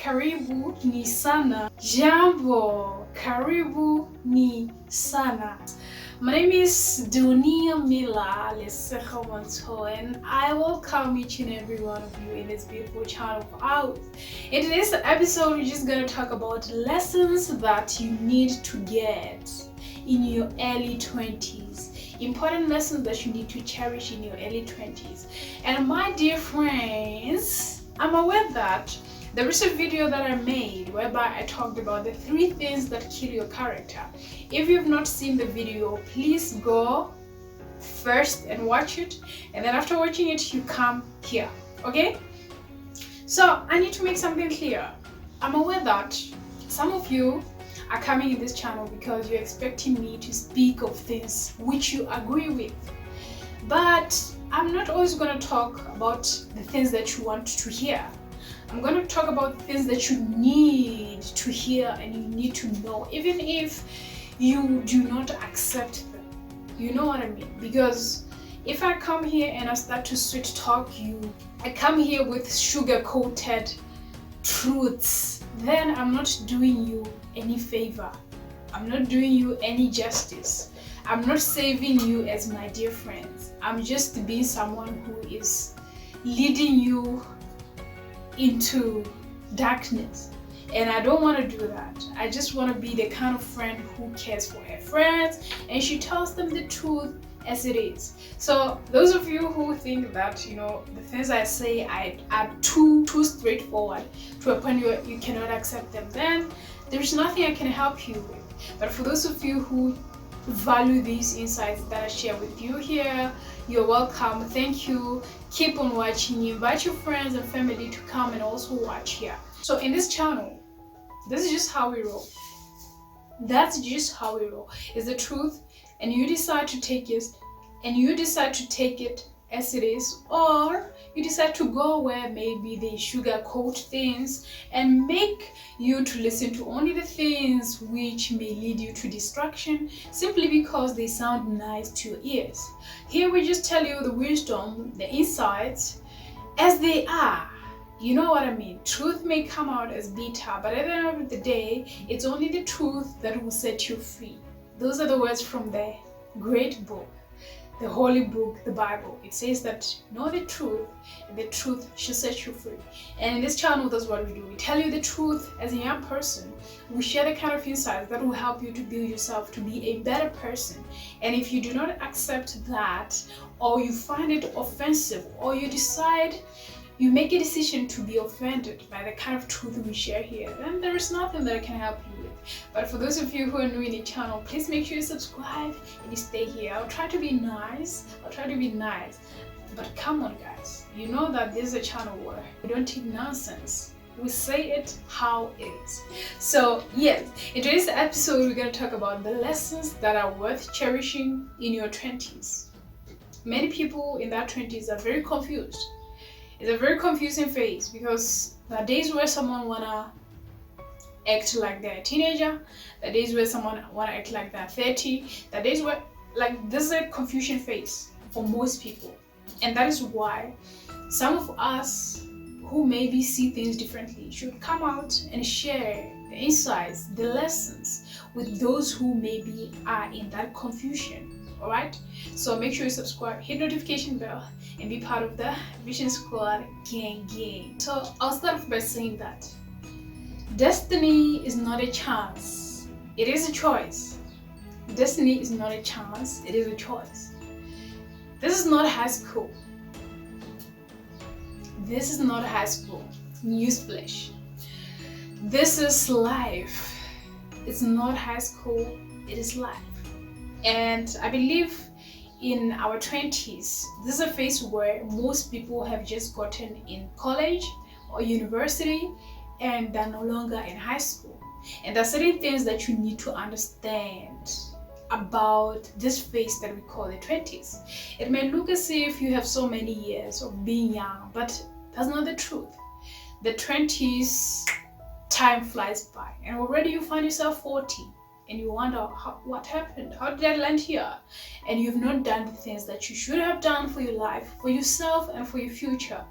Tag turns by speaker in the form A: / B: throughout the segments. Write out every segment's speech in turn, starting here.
A: Karibu ni sana. Jambo, karibu ni sana. My name is Lesego Montsho, and I welcome each and every one of you in this beautiful channel of ours. In today's episode, we're just going to talk about lessons that you need to get in your early 20s. Important lessons that you need to cherish in your early 20s. And my dear friends, I'm aware that there is a video that I made whereby I talked about the 3 things that kill your character. If you've not seen the video, please go first and watch it, and then after watching it, you come here, okay? So I need to make something clear. I'm aware that some of you are coming in this channel because you're expecting me to speak of things which you agree with. But I'm not always going to talk about the things that you want to hear. I'm going to talk about things that you need to hear and you need to know, even if you do not accept them. You know what I mean? Because if I come here and I start to sweet talk you, I come here with sugar-coated truths, then I'm not doing you any favor. I'm not doing you any justice. I'm not saving you as my dear friends. I'm just being someone who is leading you into darkness, and I don't want to do that. I just want to be the kind of friend who cares for her friends and she tells them the truth as it is. So those of you who think that the things I say are too straightforward to a point where you cannot accept them, then there's nothing I can help you with. But for those of you who value these insights that I share with you here, you're welcome. Thank you. Keep on watching. Invite your friends and family to come and also watch here. So in this channel, this is just how we roll. That's just how we roll. It's the truth, and you decide to take it, as it is, or you decide to go where maybe they sugarcoat things and make you to listen to only the things which may lead you to distraction simply because they sound nice to your ears. Here we just tell you the wisdom, the insights as they are. You know what I mean? Truth may come out as bitter, but at the end of the day, it's only the truth that will set you free. Those are the words from the great book, the holy book, the Bible. It says that know the truth, and the truth shall set you free. And in this channel, that's what we do. We tell you the truth as a young person. We share the kind of insights that will help you to build yourself to be a better person. And if you do not accept that, or you find it offensive, or you make a decision to be offended by the kind of truth we share here, then there is nothing that I can help you with. But for those of you who are new in the channel, please make sure you subscribe and you stay here. I'll try to be nice. But come on, guys. You know that this is a channel where we don't take nonsense. We say it how it is. So yes, in today's episode, we're going to talk about the lessons that are worth cherishing in your 20s. Many people in their 20s are very confused. It's a very confusing phase because there are days where someone wanna act like they're a teenager, there are days where someone wanna act like they're 30, there are days where this is a confusion phase for most people. And that is why some of us who maybe see things differently should come out and share the insights, the lessons with those who maybe are in that confusion. Alright, so make sure you subscribe, hit notification bell, and be part of the Vision Squad gang. So I'll start off by saying that destiny is not a chance, it is a choice. Destiny is not a chance, it is a choice. This is not high school. This is not high school. Newsflash. This is life. It's not high school, it is life. And I believe in our 20s, this is a phase where most people have just gotten in college or university and they're no longer in high school. And there are certain things that you need to understand about this phase that we call the 20s. It may look as if you have so many years of being young, but that's not the truth. The 20s, time flies by, and already you find yourself 40. And you wonder, what happened? How did I land here? And you've not done the things that you should have done for your life, for yourself, and for your future.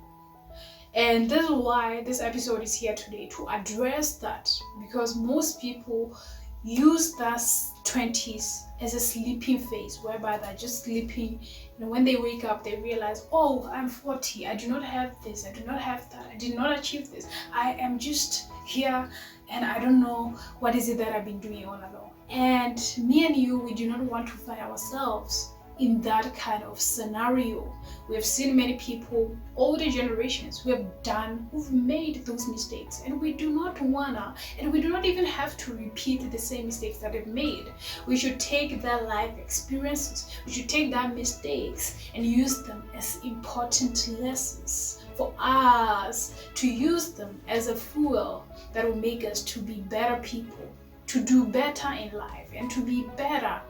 A: And this is why this episode is here today, to address that, because most people use that 20s as a sleeping phase, whereby they're just sleeping, and when they wake up they realize, oh, I'm 40, I do not have this, I do not have that, I did not achieve this, I am just here and I don't know what is it that I've been doing all along. And me and you, we do not want to find ourselves in that kind of scenario. We have seen many people, older generations, who've made those mistakes, and we do not wanna, and we do not even have to repeat the same mistakes that they've made. We should take their life experiences, we should take their mistakes and use them as important lessons for us to use them as a fuel that will make us to be better people, to do better in life, and to be better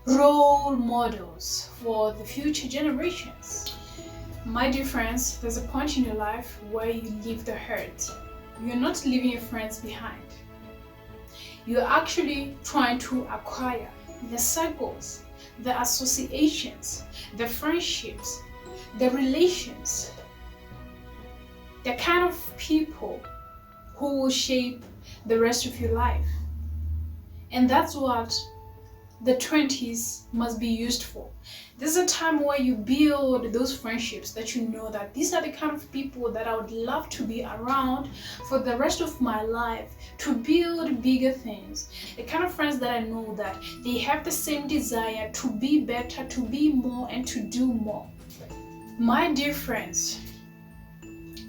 A: role models for the future generations. My dear friends, there's a point in your life where you leave the hurt. You're not leaving your friends behind. You're actually trying to acquire the circles, the associations, the friendships, the relations, the kind of people who will shape the rest of your life. And that's what the 20s must be used for. This is a time where you build those friendships that you know that these are the kind of people that I would love to be around for the rest of my life, to build bigger things. The kind of friends that I know that they have the same desire to be better, to be more, and to do more. My dear friends,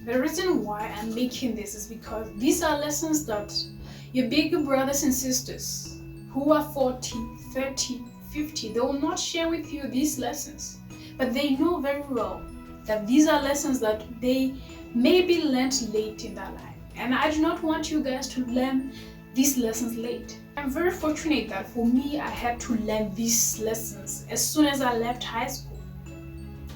A: the reason why I'm making this is because these are lessons that your big brothers and sisters who are 40, 30, 50, they will not share with you these lessons, but they know very well that these are lessons that they maybe learned late in their life. And I do not want you guys to learn these lessons late. I'm very fortunate that for me, I had to learn these lessons as soon as I left high school.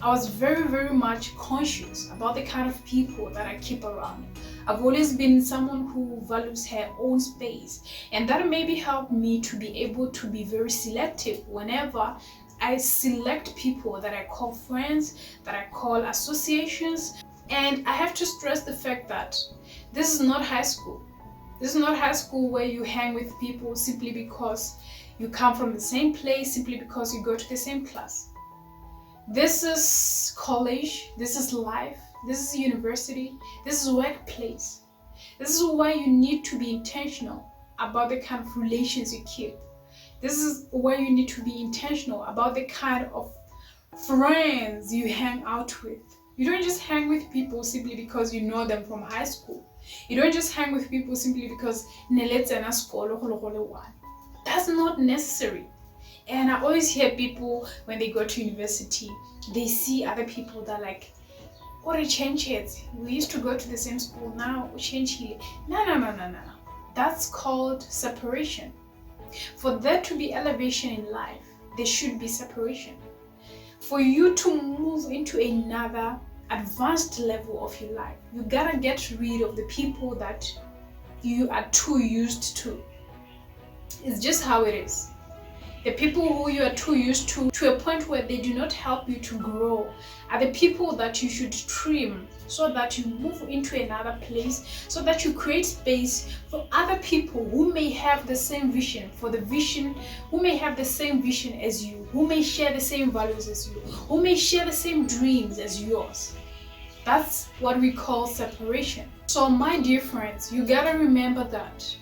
A: I was very, very much conscious about the kind of people that I keep around. I've always been someone who values her own space, and that maybe helped me to be able to be very selective whenever I select people that I call friends, that I call associations. And I have to stress the fact that this is not high school. This is not high school where you hang with people simply because you come from the same place, simply because you go to the same class. This is college, this is life, this is university, this is workplace. This is where you need to be intentional about the kind of relations you keep. This is where you need to be intentional about the kind of friends you hang out with. You don't just hang with people simply because you know them from high school. You don't just hang with people simply because that's not necessary. And I always hear people when they go to university, they see other people that are like, what a change it. We used to go to the same school, now we change here. No. That's called separation. For there to be elevation in life, there should be separation. For you to move into another advanced level of your life, you gotta get rid of the people that you are too used to. It's just how it is. The people who you are too used to a point where they do not help you to grow, are the people that you should trim so that you move into another place, so that you create space for other people who may have the same vision, who may have the same vision as you, who may share the same values as you, who may share the same dreams as yours. That's what we call separation. So my dear friends, you gotta remember that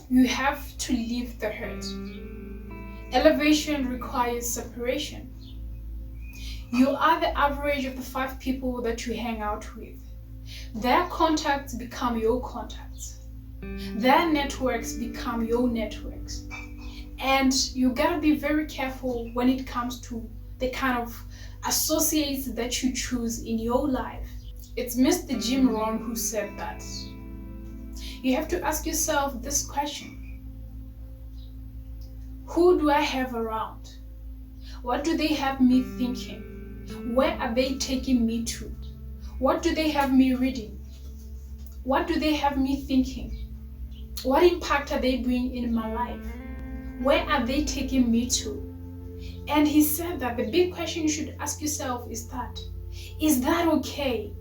A: you have to leave the hurt. Elevation requires separation. You are the average of the 5 people that you hang out with. Their contacts become your contacts. Their networks become your networks. And you gotta be very careful when it comes to the kind of associates that you choose in your life. It's Mr. Jim Rohn who said that. You have to ask yourself this question. Who do I have around? What do they have me thinking? Where are they taking me to? What do they have me reading? What do they have me thinking? What impact are they bringing in my life? Where are they taking me to? And he said that the big question you should ask yourself is that okay?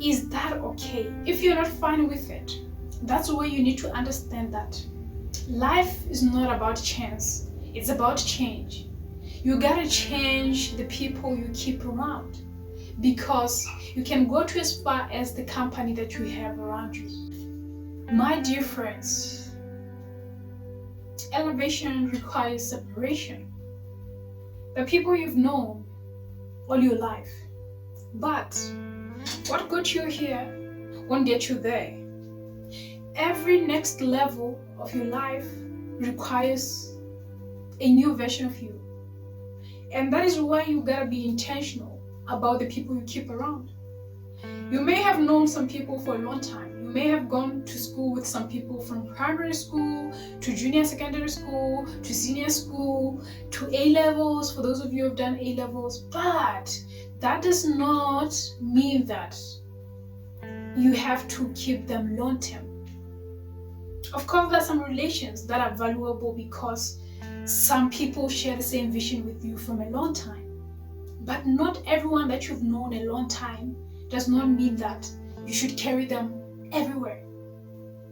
A: Is that okay? If you're not fine with it, that's where you need to understand that life is not about chance, it's about change. You gotta change the people you keep around, because you can go to as far as the company that you have around you. My dear friends, elevation requires separation. The people you've known all your life, but what got you here won't get you there. Every next level of your life requires a new version of you. And that is why you gotta be intentional about the people you keep around. You may have known some people for a long time. You may have gone to school with some people from primary school to junior secondary school to senior school to A-levels, for those of you who have done A-levels, but that does not mean that you have to keep them long term. Of course, there are some relations that are valuable because some people share the same vision with you from a long time. But not everyone that you've known a long time does not mean that you should carry them everywhere.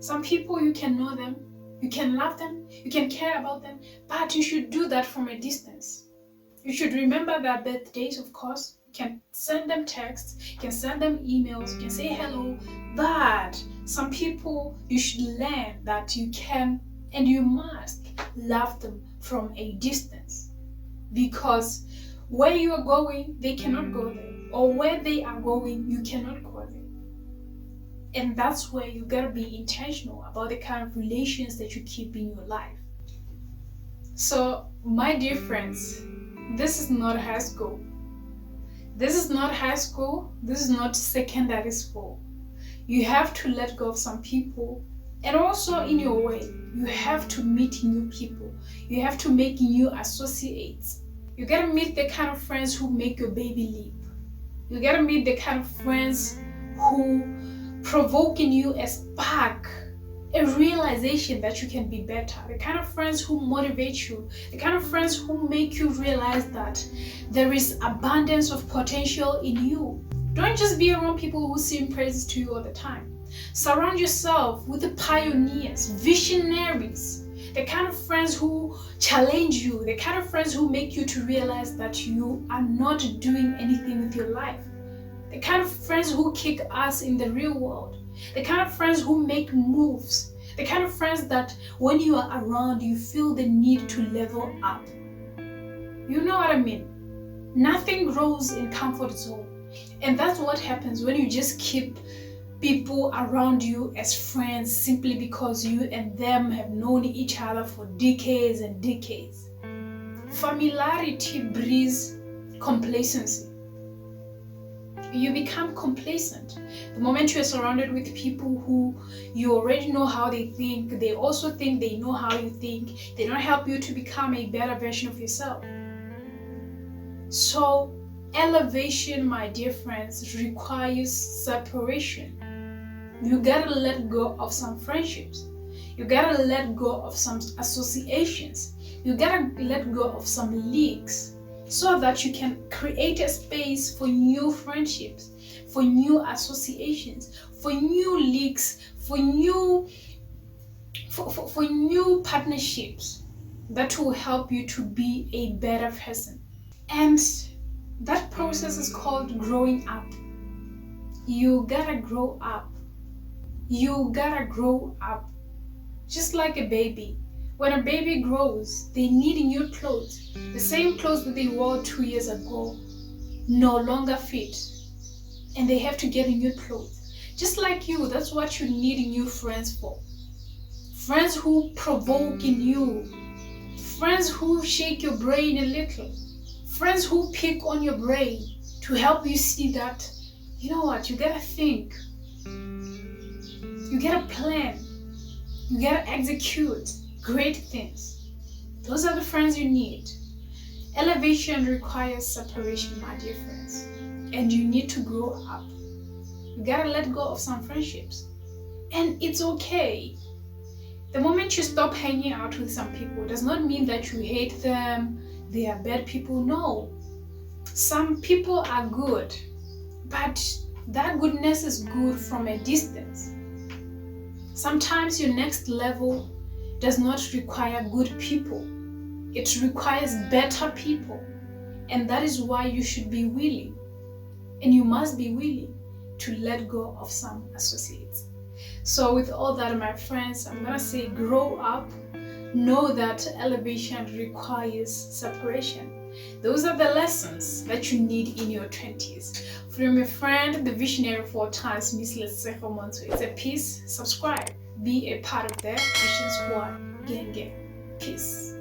A: Some people, you can know them, you can love them, you can care about them, but you should do that from a distance. You should remember their birthdays, of course. You can send them texts, you can send them emails, you can say hello, but some people, you should learn that you can and you must love them from a distance, because where you are going, they cannot go there, or where they are going, you cannot go there. And that's where you gotta be intentional about the kind of relations that you keep in your life. So, my dear friends, this is not high school. This is not high school. This is not secondary school. You have to let go of some people. And also in your way, you have to meet new people. You have to make new associates. You gotta meet the kind of friends who make your baby leap. You gotta meet the kind of friends who provoke in you a spark, a realization that you can be better. The kind of friends who motivate you. The kind of friends who make you realize that there is abundance of potential in you. Don't just be around people who sing praises to you all the time. Surround yourself with the pioneers, visionaries, the kind of friends who challenge you, the kind of friends who make you to realize that you are not doing anything with your life, the kind of friends who kick ass in the real world, the kind of friends who make moves, the kind of friends that when you are around, you feel the need to level up. You know what I mean? Nothing grows in comfort zone. And that's what happens when you just keep people around you as friends simply because you and them have known each other for decades and decades. Familiarity breeds complacency. You become complacent. The moment you are surrounded with people who you already know how they think, they also think they know how you think, they don't help you to become a better version of yourself. So, elevation, my dear friends, requires separation. You gotta let go of some friendships. You gotta let go of some associations. You gotta let go of some leagues so that you can create a space for new friendships, for new associations, for new leagues, for new partnerships that will help you to be a better person. And that process is called growing up. You gotta grow up. You gotta grow up. Just like a baby. When a baby grows, they need new clothes. The same clothes that they wore 2 years ago no longer fit. And they have to get new clothes. Just like you, that's what you need new friends for. Friends who provoke in you. Friends who shake your brain a little. Friends who pick on your brain to help you see that, you know what, you gotta think. You gotta plan. You gotta execute great things. Those are the friends you need. Elevation requires separation, my dear friends. And you need to grow up. You gotta let go of some friendships. And it's okay. The moment you stop hanging out with some people does not mean that you hate them, they are bad people. No. Some people are good, but That goodness is good from a distance. Sometimes your next level does not require good people. It requires better people. And that is why you should be willing, and you must be willing to let go of some associates. So with all that, my friends, I'm gonna say grow up. Know that elevation requires separation. Those are the lessons that you need in your 20s. From your friend, the visionary for times, Miss Lesego Montsho. It's a peace. Subscribe. Be a part of the Vision Squad. Gang, gang. Peace.